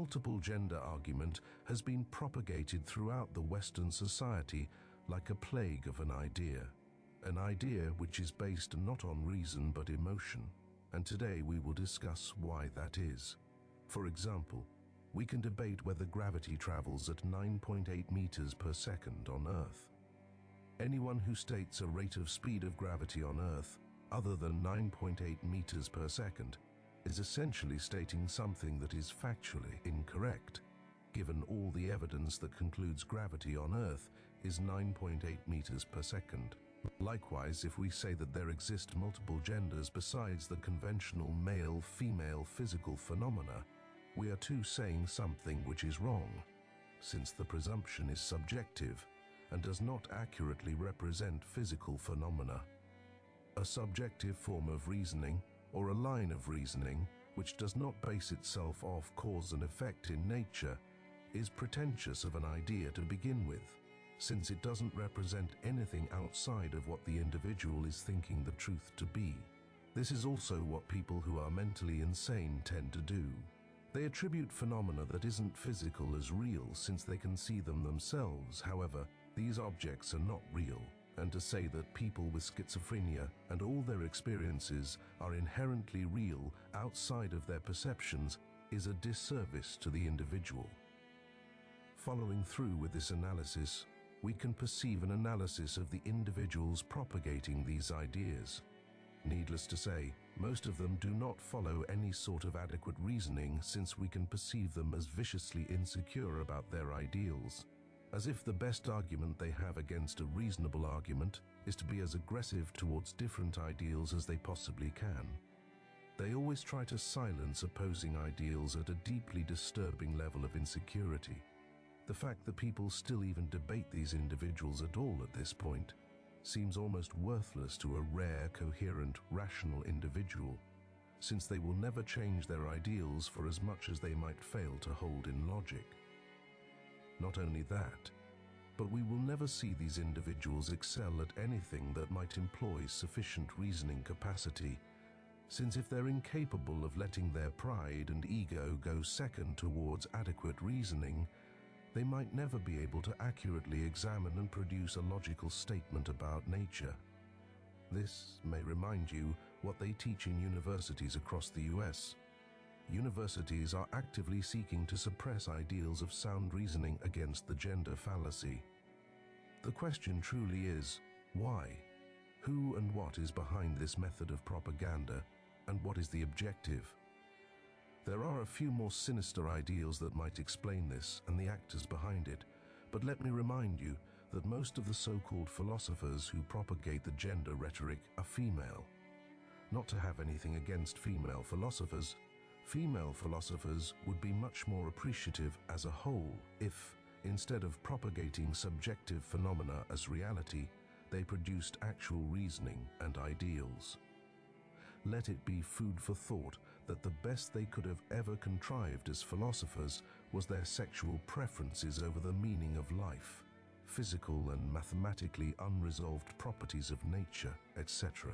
multiple gender argument has been propagated throughout the Western society like a plague of an idea which is based not on reason but emotion, and today we will discuss why that is. For example, we can debate whether gravity travels at 9.8 meters per second on Earth. Anyone who states a rate of speed of gravity on Earth other than 9.8 meters per second is essentially stating something that is factually incorrect, given all the evidence that concludes gravity on Earth is 9.8 meters per second. Likewise, if we say that there exist multiple genders besides the conventional male-female physical phenomena, we are too saying something which is wrong, since the presumption is subjective and does not accurately represent physical phenomena. A subjective form of reasoning, or a line of reasoning, which does not base itself off cause and effect in nature, is pretentious of an idea to begin with, since it doesn't represent anything outside of what the individual is thinking the truth to be. This is also what people who are mentally insane tend to do. They attribute phenomena that isn't physical as real since they can see them themselves. However, these objects are not real, and to say that people with schizophrenia and all their experiences are inherently real outside of their perceptions is a disservice to the individual. Following through with this analysis, we can perceive an analysis of the individuals propagating these ideas. Needless to say, most of them do not follow any sort of adequate reasoning, since we can perceive them as viciously insecure about their ideals, as if the best argument they have against a reasonable argument is to be as aggressive towards different ideals as they possibly can. They always try to silence opposing ideals at a deeply disturbing level of insecurity. The fact that people still even debate these individuals at all at this point seems almost worthless to a rare, coherent, rational individual, since they will never change their ideals for as much as they might fail to hold in logic. Not only that, but we will never see these individuals excel at anything that might employ sufficient reasoning capacity, since if they're incapable of letting their pride and ego go second towards adequate reasoning, they might never be able to accurately examine and produce a logical statement about nature. This may remind you what they teach in universities across the US. Universities are actively seeking to suppress ideals of sound reasoning against the gender fallacy. The question truly is, why? Who and what is behind this method of propaganda, and what is the objective? There are a few more sinister ideals that might explain this and the actors behind it, but let me remind you that most of the so-called philosophers who propagate the gender rhetoric are female. Not to have anything against female philosophers would be much more appreciative as a whole if, instead of propagating subjective phenomena as reality, they produced actual reasoning and ideals. Let it be food for thought that the best they could have ever contrived as philosophers was their sexual preferences over the meaning of life, physical and mathematically unresolved properties of nature, etc.